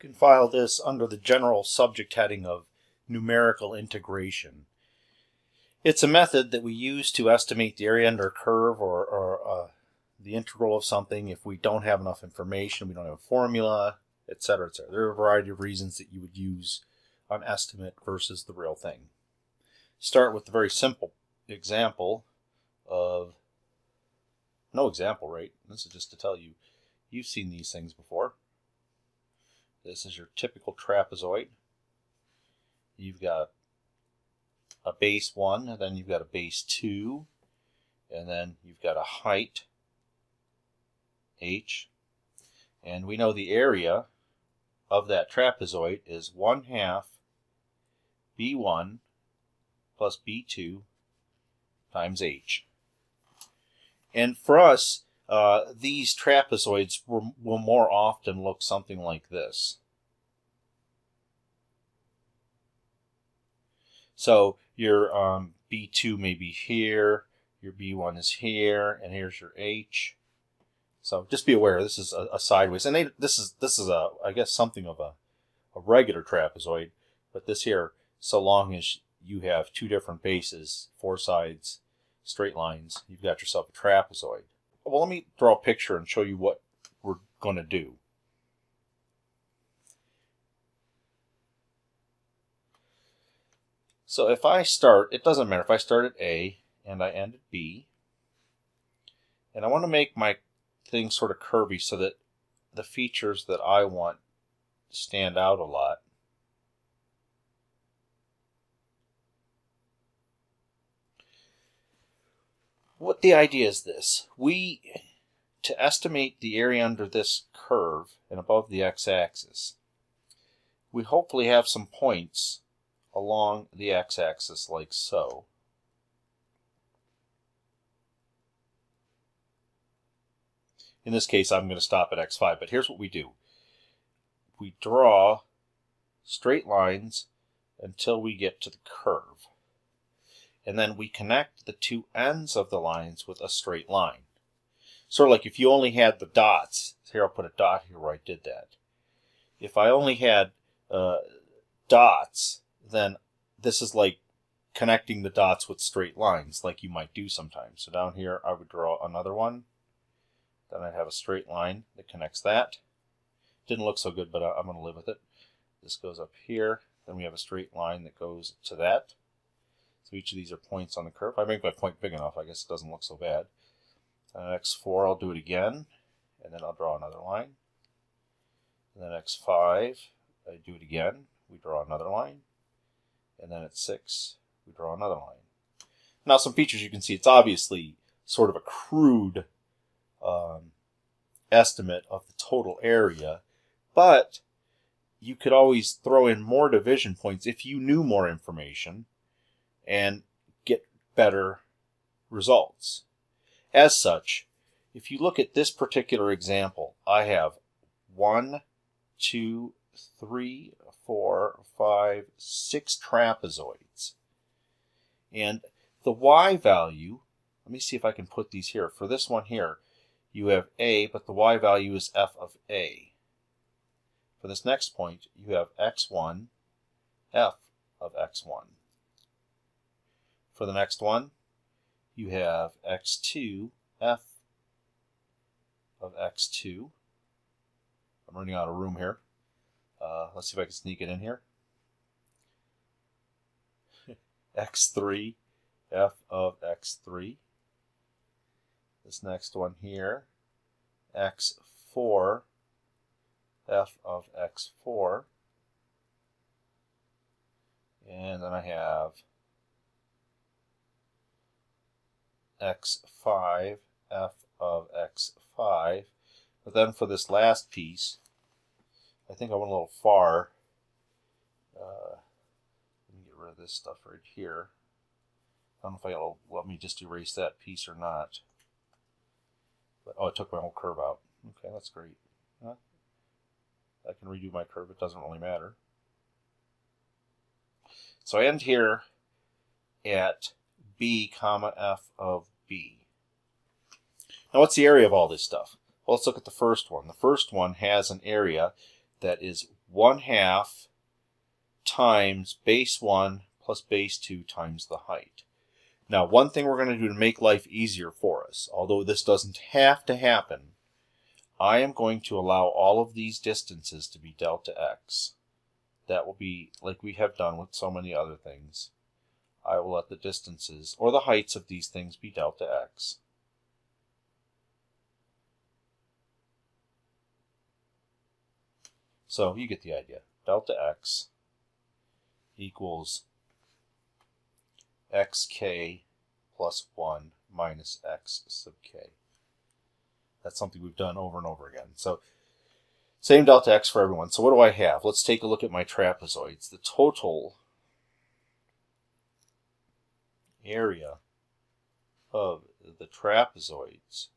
can file this under the general subject heading of numerical integration. It's a method that we use to estimate the area under a curve or the integral of something if we don't have enough information, we don't have a formula, etc., etc. There are a variety of reasons that you would use an estimate versus the real thing. Start with the very simple example of, no example, right? This is just to tell you, you've seen these things before. This is your typical trapezoid. You've got a base 1, and then you've got a base 2, and then you've got a height, h. And we know the area of that trapezoid is 1/2 b1 plus b2 times h. And for us, these trapezoids will more often look something like this. So your B2 may be here, your B1 is here, and here's your H. So just be aware, this is a sideways, and this is a, I guess, something of a regular trapezoid, but this here, so long as you have two different bases, four sides, straight lines, you've got yourself a trapezoid. Well, let me draw a picture and show you what we're going to do. So if I start, it doesn't matter if I start at A and I end at B, and I want to make my thing sort of curvy so that the features that I want stand out a lot. What the idea is this: to estimate the area under this curve and above the x-axis, we hopefully have some points along the x-axis like so. In this case, I'm going to stop at x5, but here's what we do. We draw straight lines until we get to the curve. And then we connect the two ends of the lines with a straight line. Sort of like if you only had the dots. Here, I'll put a dot here where I did that. If I only had dots, then this is like connecting the dots with straight lines, like you might do sometimes. So down here, I would draw another one. Then I'd have a straight line that connects that. Didn't look so good, but I'm going to live with it. This goes up here. Then we have a straight line that goes to that. So each of these are points on the curve. I make my point big enough, I guess it doesn't look so bad. X4, I'll do it again, and then I'll draw another line. And then X5, I do it again. We draw another line. And then at 6, we draw another line. Now some features you can see, it's obviously sort of a crude estimate of the total area, but you could always throw in more division points if you knew more information and get better results. As such, if you look at this particular example, I have 1, 2, 3, 4, 5, 6 trapezoids. And the y value, let me see if I can put these here. For this one here, you have A, but the y value is f of A. For this next point, you have x1, f of x1. For the next one, you have x2, f of x2. I'm running out of room here. Let's see if I can sneak it in here. x3, f of x3. This next one here, x4, f of x4. And then I have x5, f of x5. But then for this last piece, I think I went a little far. Let me get rid of this stuff right here. I don't know if it'll let me just erase that piece or not. But, oh, it took my whole curve out. Okay, that's great. I can redo my curve. It doesn't really matter. So I end here at B, comma, f of B. Now what's the area of all this stuff? Well, let's look at the first one. The first one has an area that is 1/2 times base 1 plus base 2 times the height. Now, one thing we're going to do to make life easier for us, although this doesn't have to happen, I am going to allow all of these distances to be delta x. That will be like we have done with so many other things. I will let the distances or the heights of these things be delta x. So you get the idea. Delta x equals xk plus 1 minus x sub k. That's something we've done over and over again. So same delta x for everyone. So what do I have? Let's take a look at my trapezoids. The total area of the trapezoids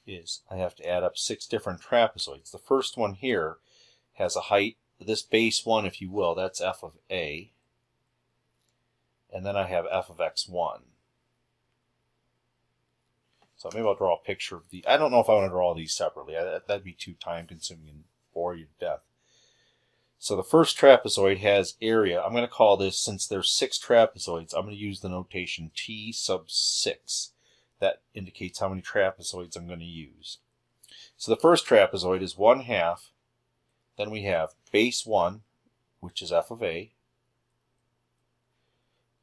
is, I have to add up 6 different trapezoids. The first one here has a height, this base 1 if you will, that's f of a. And then I have f of x1. So maybe I'll draw a picture of the, I don't know if I want to draw these separately. That'd be too time consuming and bore you to death. So the first trapezoid has area. I'm going to call this, since there's 6 trapezoids, I'm going to use the notation T sub 6. That indicates how many trapezoids I'm going to use. So the first trapezoid is 1/2. Then we have base 1, which is f of a,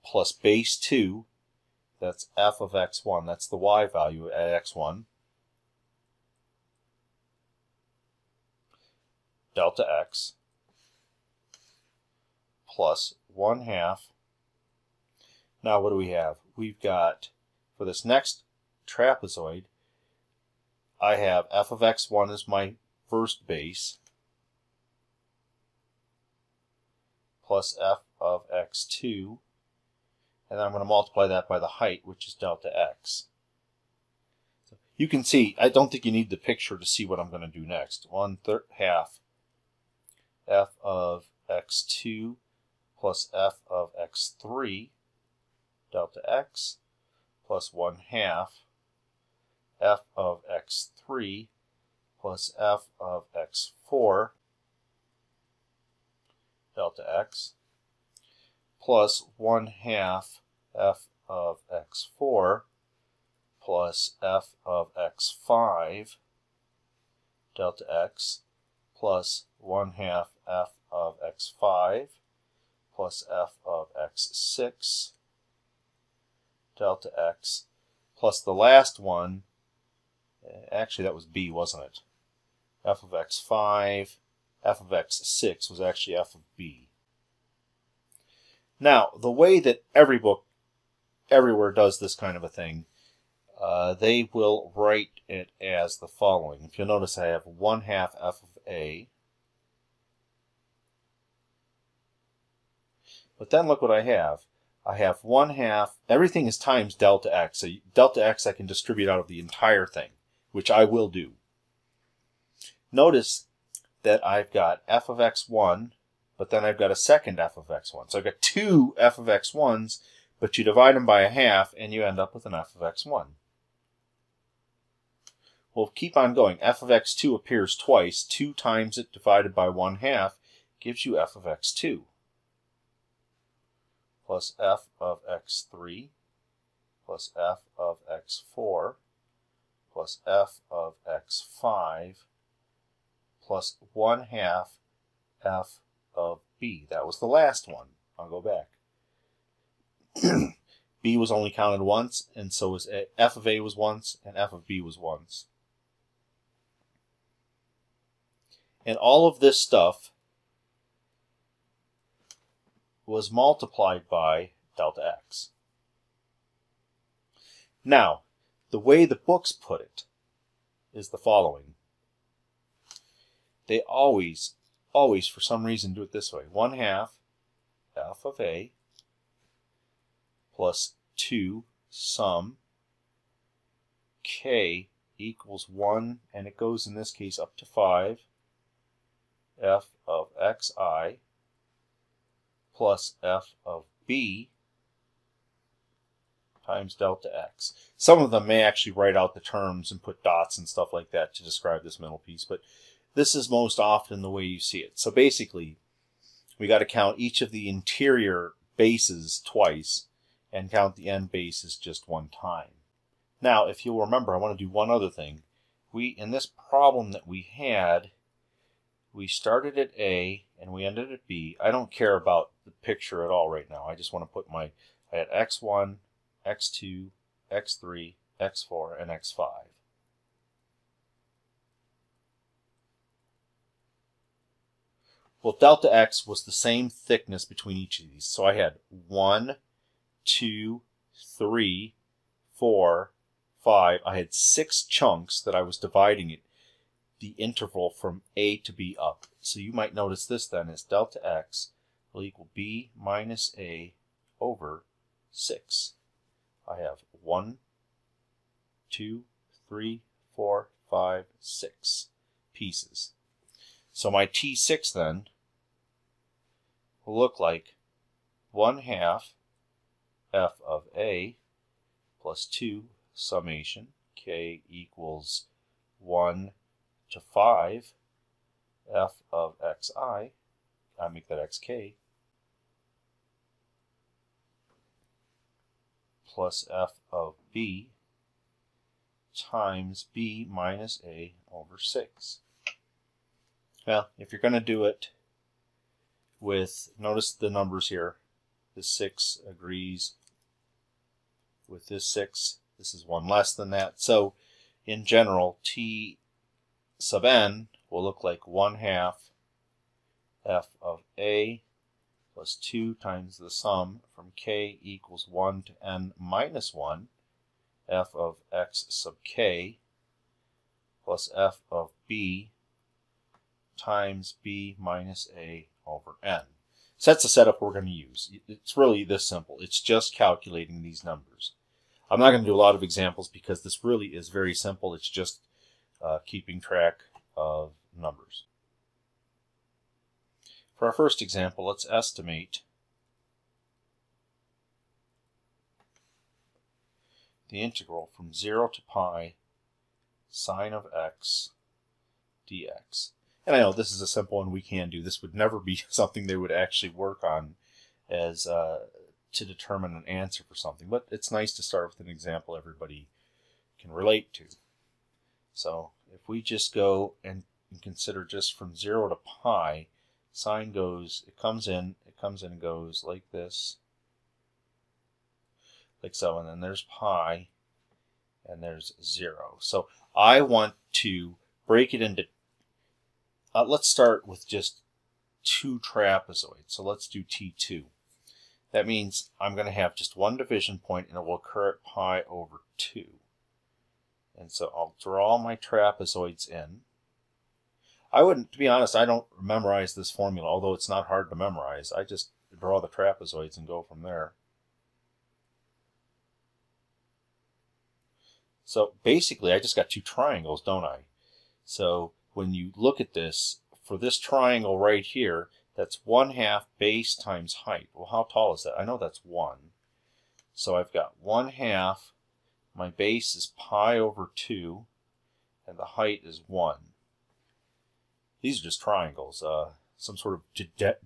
plus base 2, that's f of x1, that's the y value at x1, delta x, plus 1/2. Now what do we have? We've got, for this next trapezoid, I have f of x1 as my first base, plus f of x2, and then I'm going to multiply that by the height, which is delta x. So you can see, I don't think you need the picture to see what I'm going to do next. 1/3 f of x2 plus f of x3, delta x, plus 1/2 f of x3 plus f of x4, delta x, plus 1/2 f of x4 plus f of x5, delta x, plus 1/2 f of x5 plus f of x6, delta x, plus the last one, actually that was b, wasn't it? F of x5, f of x6 was actually f of b. Now, the way that every book everywhere does this kind of a thing, they will write it as the following. If you'll notice, I have 1/2 f of a. But then look what I have. I have 1/2, everything is times delta x. So delta x I can distribute out of the entire thing, which I will do. Notice that I've got f of x1, but then I've got a second f of x1. So I've got 2 f of x1s, but you divide them by 1/2 and you end up with an f of x1. We'll keep on going. F of x2 appears twice. 2 times it divided by 1/2 gives you f of x2. Plus f of x3 plus f of x4 plus f of x5 plus 1/2 f of b. That was the last one. I'll go back. b was only counted once, and so was f of a was once, and f of b was once. And all of this stuff was multiplied by delta x. Now, the way the books put it is the following. They always for some reason do it this way. 1/2 f of a plus 2 sum k equals 1, and it goes in this case up to 5, f of xi plus f of b times delta x. Some of them may actually write out the terms and put dots and stuff like that to describe this middle piece, but this is most often the way you see it. So basically, we got to count each of the interior bases twice and count the end bases just one time. Now, if you'll remember, I want to do one other thing. In this problem that we had, we started at A and we ended at B. I don't care about the picture at all right now. I just want to put I had x1, x2, x3, x4, and x5. Well, delta x was the same thickness between each of these. So I had 1, 2, 3, 4, 5. I had 6 chunks that I was dividing the interval from A to B up. So you might notice this then is delta x will equal B minus A over 6. I have 1, 2, 3, 4, 5, 6 pieces. So my T6 then will look like 1/2 f of A plus 2 summation k equals 1 to 5 f of xi, I make that xk, plus f of b times b minus a over 6. Well, if you're going to do it with, notice the numbers here, this 6 agrees with this 6. This is 1 less than that. So in general, T sub n will look like 1/2 f of A plus 2 times the sum from k equals 1 to n minus 1 f of x sub k plus f of b times b minus a over n. So that's the setup we're going to use. It's really this simple. It's just calculating these numbers. I'm not going to do a lot of examples because this really is very simple. It's just keeping track of numbers. For our first example, let's estimate the integral from 0 to pi sine of x dx. And I know this is a simple one we can do. This would never be something they would actually work on as to determine an answer for something, but it's nice to start with an example everybody can relate to. So if we just go and consider just from 0 to pi, sine goes, it comes in and goes like this, like so, and then there's pi, and there's 0. So I want to break it into, let's start with just 2 trapezoids. So let's do T2. That means I'm going to have just one division point, and it will occur at pi over 2. And so I'll draw my trapezoids in. To be honest, I don't memorize this formula, although it's not hard to memorize. I just draw the trapezoids and go from there. So basically, I just got 2 triangles, don't I? So when you look at this, for this triangle right here, that's 1/2 base times height. Well, how tall is that? I know that's 1. So I've got 1/2. My base is pi over 2, and the height is 1. These are just triangles, some sort of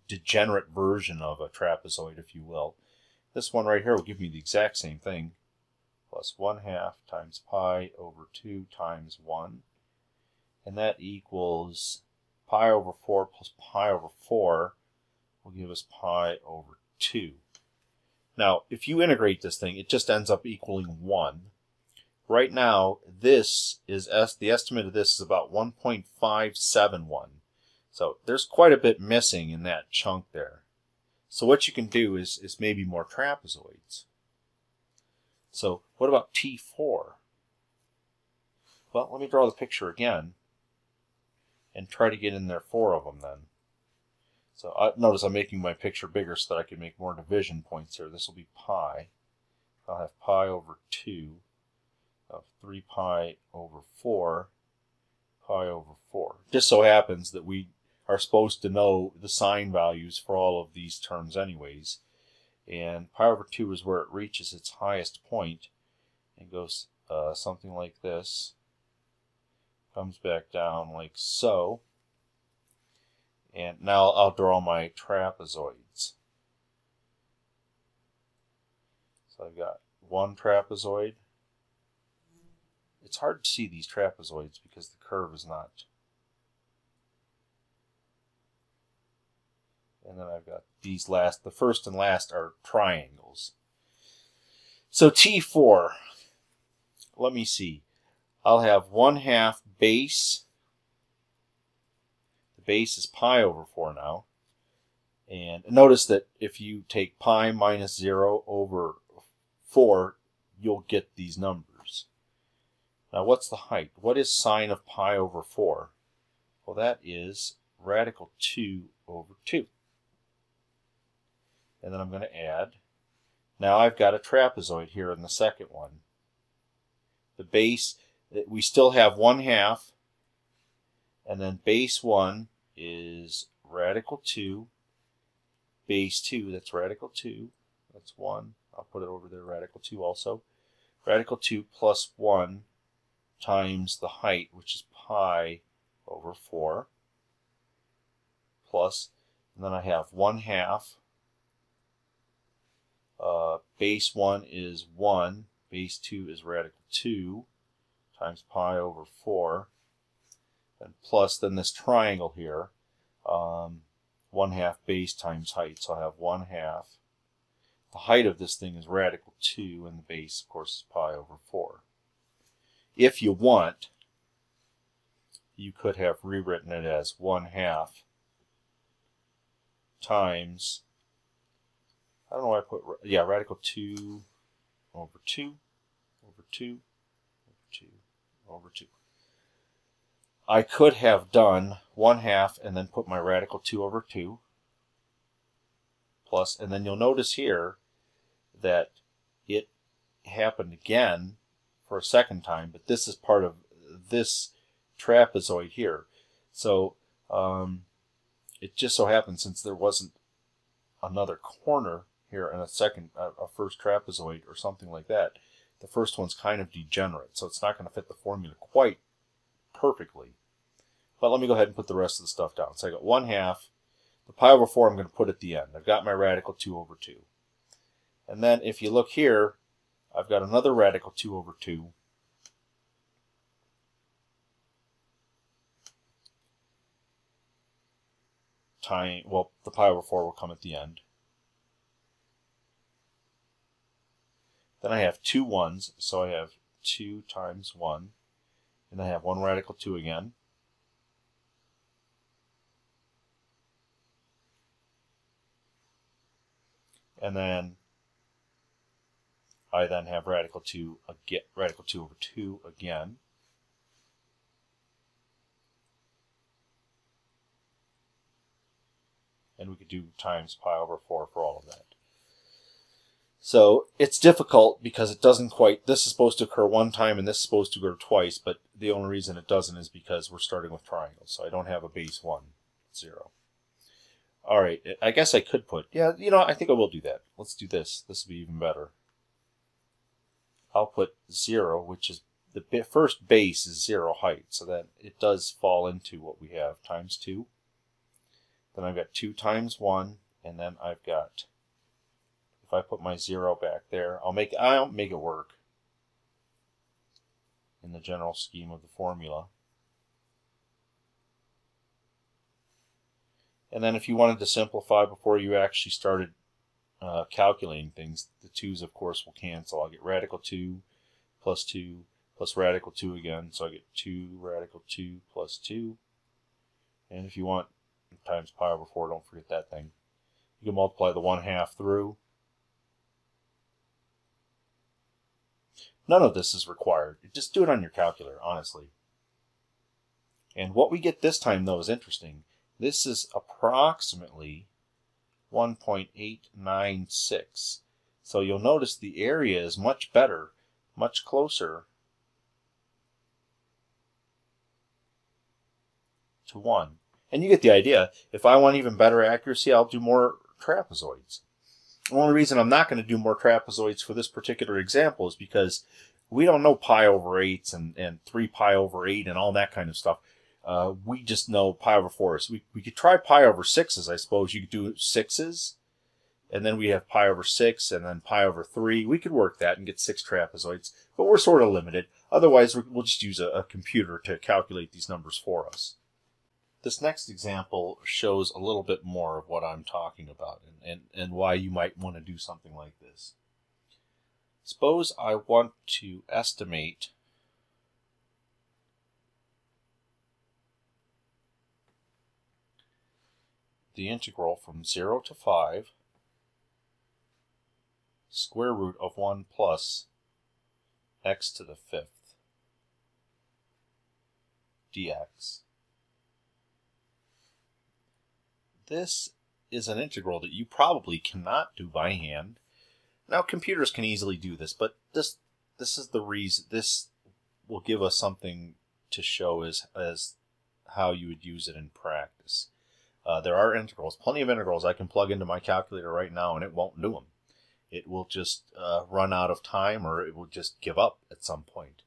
degenerate version of a trapezoid, if you will. This one right here will give me the exact same thing, plus 1/2 times pi over 2 times 1. And that equals pi over 4 plus pi over 4 will give us pi over 2. Now, if you integrate this thing, it just ends up equaling 1. Right now, this is the estimate of this is about 1.571. So there's quite a bit missing in that chunk there. So what you can do is maybe more trapezoids. So what about T4? Well, let me draw the picture again and try to get in there 4 of them then. So notice I'm making my picture bigger so that I can make more division points here. This will be pi. I'll have pi over 2 of 3 pi over 4, pi over 4. Just so happens that we are supposed to know the sign values for all of these terms anyways. And pi over 2 is where it reaches its highest point and goes something like this. Comes back down like so. And now I'll draw my trapezoids. So I've got one trapezoid. It's hard to see these trapezoids because the curve is not. And then I've got these last, the first and last are triangles. So T4, let me see. I'll have 1/2 base. The base is pi over 4 now. And notice that if you take pi minus 0 over 4, you'll get these numbers. Now what's the height? What is sine of pi over 4? Well, that is radical 2 over 2. And then I'm going to add. Now I've got a trapezoid here in the second one. The base, we still have 1/2. And then base 1 is radical 2. Base 2, that's radical 2. That's 1. I'll put it over there, radical 2 also. Radical 2 plus 1 times the height, which is pi over 4, plus, and then I have 1/2. Base 1 is 1, base 2 is radical 2, times pi over 4, and plus then this triangle here, 1/2 base times height, so I have 1/2. The height of this thing is radical 2, and the base, of course, is pi over 4. If you want, you could have rewritten it as 1/2 times, I don't know why I put, yeah, radical 2 over 2 over 2 over 2 over 2. I could have done 1/2 and then put my radical 2 over 2 plus, and then you'll notice here that it happened again for a second time, but this is part of this trapezoid here. So it just so happens, since there wasn't another corner here and a first trapezoid or something like that, the first one's kind of degenerate, so it's not going to fit the formula quite perfectly. But let me go ahead and put the rest of the stuff down. So I got 1/2. The pi over 4 I'm going to put at the end. I've got my radical 2 over 2. And then if you look here, I've got another radical 2 over 2. Well, the pi over 4 will come at the end. Then I have 2 1s, so I have 2 times 1. And I have 1 radical 2 again. And then I then have radical 2 over 2 again. And we could do times pi over 4 for all of that. So it's difficult because it doesn't quite, this is supposed to occur one time and this is supposed to occur twice, but the only reason it doesn't is because we're starting with triangles. So I don't have a base 1, 0. All right, I guess I could put, yeah, you know, I think I will do that. Let's do this. This will be even better. I'll put 0, which is the first base is 0 height, so that it does fall into what we have, times 2. Then I've got 2 times 1, and then I've got, if I put my 0 back there, I'll make it work in the general scheme of the formula. And then if you wanted to simplify before you actually started calculating things, the 2's of course will cancel. I'll get radical 2 plus radical 2 again, so I get 2 radical 2 plus 2. And if you want times pi over 4, don't forget that thing. You can multiply the 1/2 through. None of this is required. Just do it on your calculator, honestly. And what we get this time, though, is interesting. This is approximately 1.896. So you'll notice the area is much better, much closer to 1. And you get the idea. If I want even better accuracy, I'll do more trapezoids. The only reason I'm not going to do more trapezoids for this particular example is because we don't know pi over 8s and 3 pi over 8 and all that kind of stuff. We just know pi over 4s. We could try pi over 6s, I suppose. You could do 6s, and then we have pi over 6 and then pi over 3. We could work that and get 6 trapezoids, but we're sort of limited. Otherwise, we'll just use a computer to calculate these numbers for us. This next example shows a little bit more of what I'm talking about and why you might want to do something like this. Suppose I want to estimate the integral from 0 to 5 square root of 1 plus x to the 5th dx. This is an integral that you probably cannot do by hand. Now, computers can easily do this, but this is the reason. This will give us something to show as how you would use it in practice. There are integrals, plenty of integrals I can plug into my calculator right now, and it won't do them. It will just run out of time, or it will just give up at some point.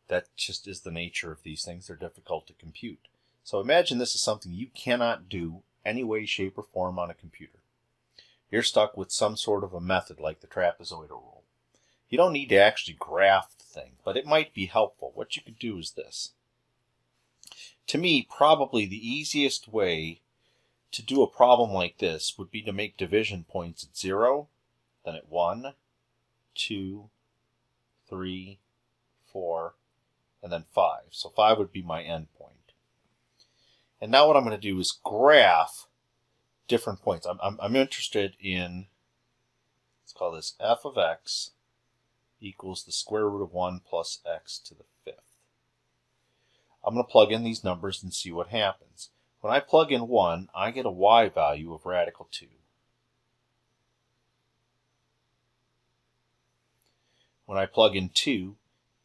That just is the nature of these things. They're difficult to compute. So imagine this is something you cannot do any way, shape, or form on a computer. You're stuck with some sort of a method like the trapezoidal rule. You don't need to actually graph the thing, but it might be helpful. What you could do is this. To me, probably the easiest way to do a problem like this would be to make division points at 0, then at 1, 2, 3, 4, and then 5. So 5 would be my end point. And now what I'm going to do is graph different points. I'm interested in, let's call this f of x equals the square root of 1 plus x to the 5th. I'm going to plug in these numbers and see what happens. When I plug in 1, I get a y value of radical 2. When I plug in 2,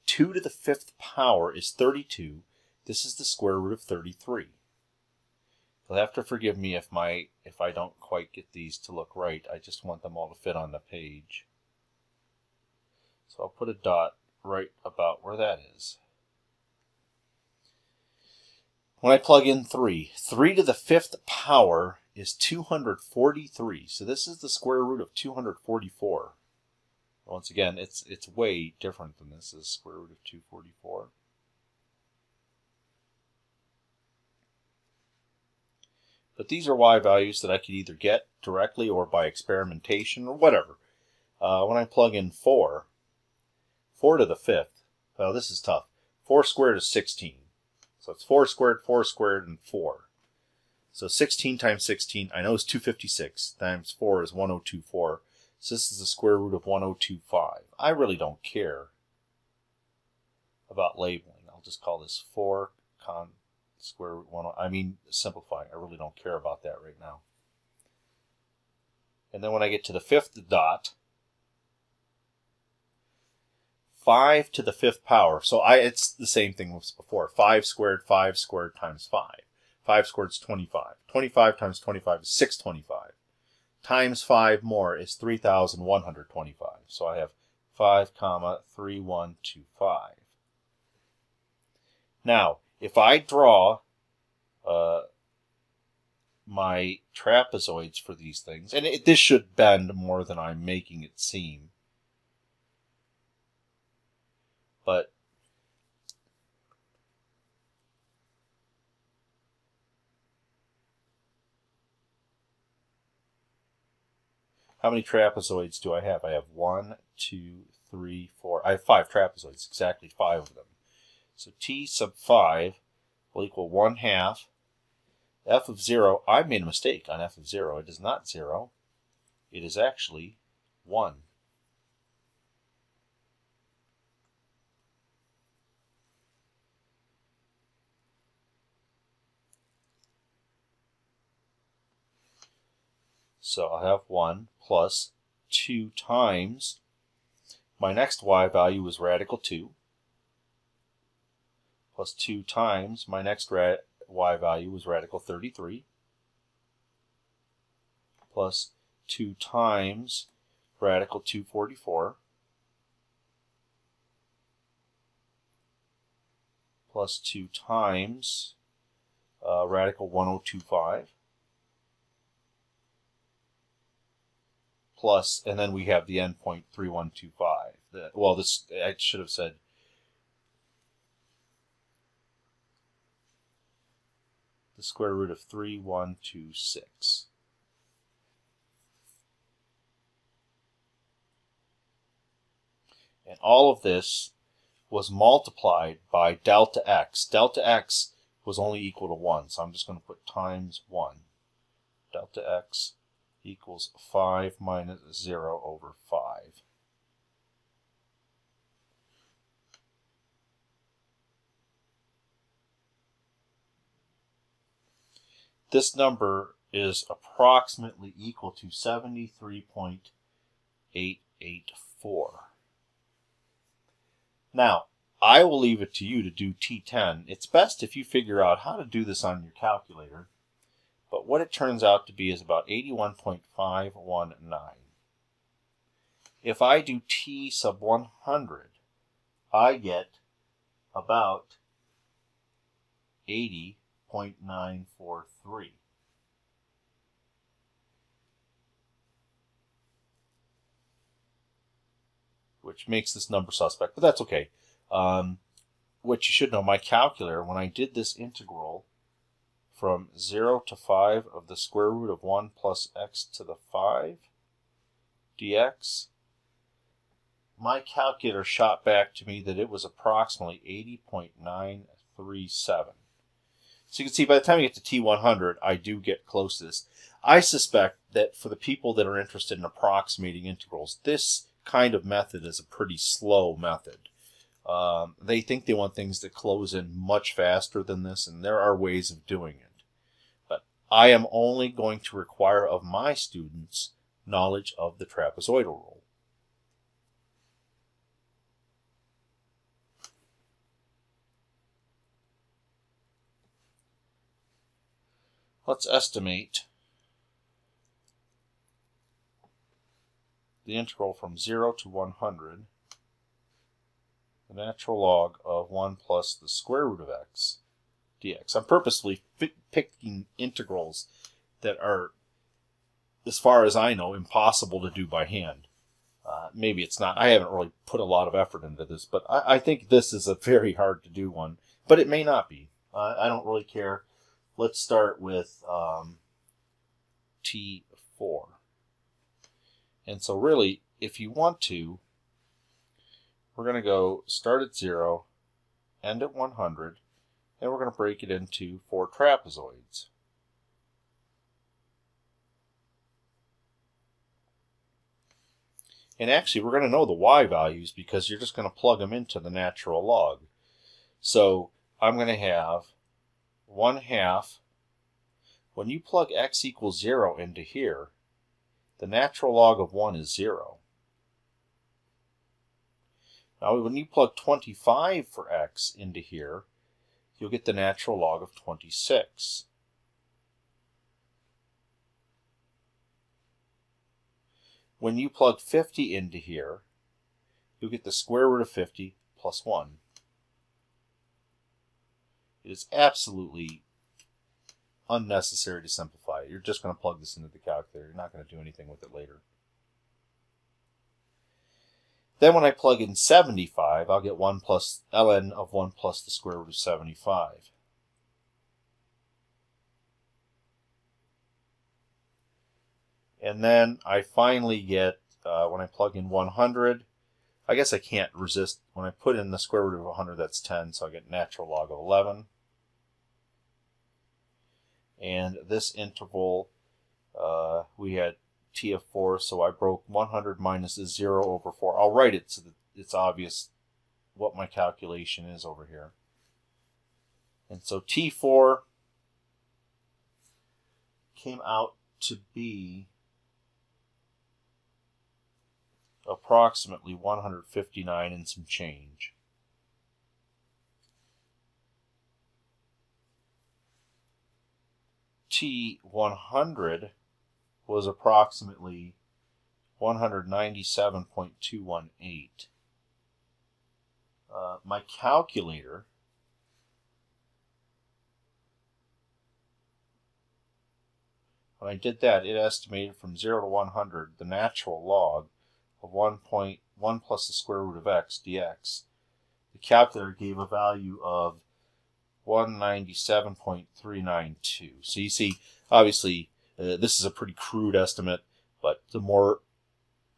2 to the 5th power is 32. This is the square root of 33. You'll have to forgive me if I don't quite get these to look right. I just want them all to fit on the page. So I'll put a dot right about where that is. When I plug in 3, 3 to the 5th power is 243. So this is the square root of 244. Once again, it's way different than this. This is square root of 244. But these are y values that I could either get directly or by experimentation or whatever. When I plug in 4 to the 5th, well, this is tough. 4 squared is 16. So it's 4 squared, and 4. So 16 times 16, I know is 256, times 4 is 1024. So this is the square root of 1025. I really don't care about labeling. I'll just call this 4 square root 1. I mean, simplifying. I really don't care about that right now. And then when I get to the 5th dot, 5 to the 5th power. So it's the same thing as before. 5 squared times 5. 5 squared is 25. 25 times 25 is 625. Times 5 more is 3,125. So I have 5,3125. Now, if I draw my trapezoids for these things, and this should bend more than I'm making it seem, but how many trapezoids do I have? I have 1, 2, 3, 4. I have 5 trapezoids, exactly 5 of them. So t sub 5 will equal 1/2 f of 0. I made a mistake on f of 0. It is not 0. It is actually 1. So I have 1 plus 2 times my next y value is radical 2. Plus 2 times my next y value is radical 33. Plus 2 times radical 244 plus 2 times radical 1025 plus, and then we have the endpoint 3125. Well, this, I should have said the square root of 3126. And all of this was multiplied by delta x. Delta x was only equal to 1, so I'm just going to put times 1. Delta x equals 5 minus 0 over 5. This number is approximately equal to 73.884. Now, I will leave it to you to do T10. It's best if you figure out how to do this on your calculator, but what it turns out to be is about 81.519. If I do T sub 100, I get about 80.943. Which makes this number suspect, but that's okay. What you should know, my calculator, when I did this integral from 0 to 5 of the square root of 1 plus x to the 5 dx, my calculator shot back to me that it was approximately 80.937. So you can see by the time you get to T100, I do get close to this. I suspect that for the people that are interested in approximating integrals, this kind of method is a pretty slow method. They think they want things to close in much faster than this, and there are ways of doing it. But I am only going to require of my students knowledge of the trapezoidal rule. Let's estimate the integral from 0 to 100, the natural log of 1 plus the square root of x dx. I'm purposely picking integrals that are, as far as I know, impossible to do by hand. Maybe it's not. I haven't really put a lot of effort into this, but I think this is a very hard to do one. But it may not be. I don't really care. Let's start with T4. And so really, if you want to, we're going to go start at 0, end at 100, and we're going to break it into 4 trapezoids. And actually, we're going to know the y values because you're just going to plug them into the natural log. So I'm going to have 1/2. When you plug x equals 0 into here, the natural log of 1 is 0. Now, when you plug 25 for x into here, you'll get the natural log of 26. When you plug 50 into here, you'll get the square root of 50 plus 1. It is absolutely unnecessary to simplify it. You're just going to plug this into the calculator. You're not going to do anything with it later. Then when I plug in 75, I'll get 1 plus ln of 1 plus the square root of 75. And then I finally get, when I plug in 100, I guess I can't resist. When I put in the square root of 100, that's 10, so I get natural log of 11. And this interval, we had t of 4, so I broke 100 minus 0 over 4. I'll write it so that it's obvious what my calculation is over here. And so T4 came out to be approximately 159 and some change. T100 was approximately 197.218. My calculator when I did that, it estimated from 0 to 100 the natural log of 1.1 plus the square root of x dx. The calculator gave a value of 197.392. So you see, obviously, this is a pretty crude estimate, but the more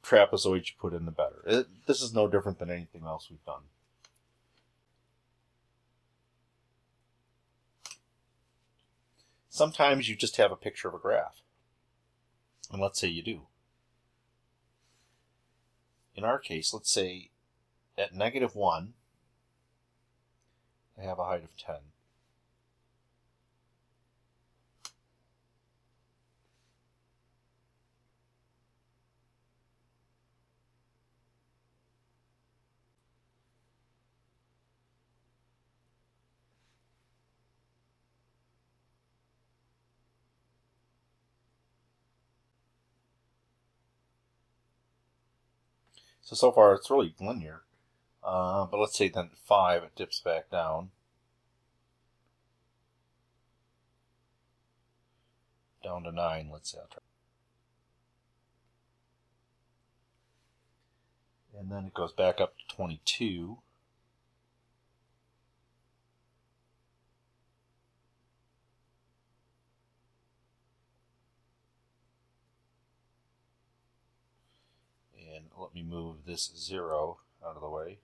trapezoids you put in, the better. This is no different than anything else we've done. Sometimes you just have a picture of a graph. And let's say you do. In our case, let's say at -1, I have a height of 10. So far it's really linear. But let's say then at 5 it dips back down. Down to 9, let's say. And then it goes back up to 22. And let me move this 0 out of the way.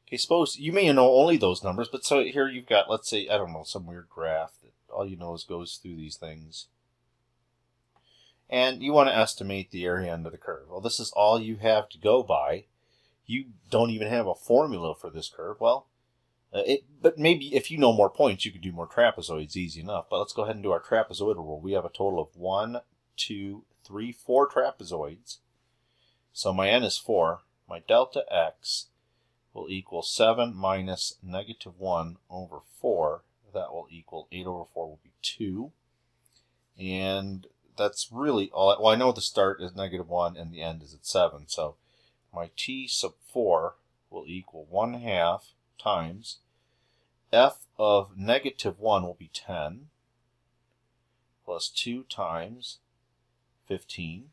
Okay, suppose you may know only those numbers, but so here you've got, let's say, I don't know, some weird graph that all you know is goes through these things. And you want to estimate the area under the curve. Well, this is all you have to go by. You don't even have a formula for this curve. Well, but maybe if you know more points, you could do more trapezoids easy enough. But let's go ahead and do our trapezoidal rule. We have a total of 1, 2, 3, 4 trapezoids. So my n is 4. My delta x will equal 7 minus -1 over 4. That will equal 8 over 4 will be 2. And that's really all. Well, I know the start is -1 and the end is at 7. So my t sub 4 will equal 1/2 times f of -1 will be 10 plus 2 times 15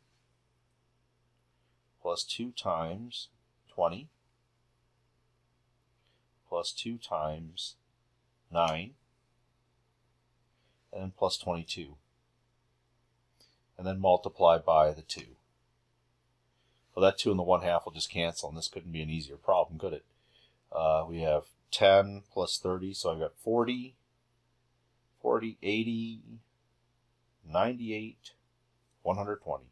plus 2 times 20 plus 2 times 9 and then plus 22. And then multiply by the 2. Well, that 2 and the 1/2 will just cancel, and this couldn't be an easier problem, could it? We have 10 plus 30, so I've got 40, 80, 98, 120.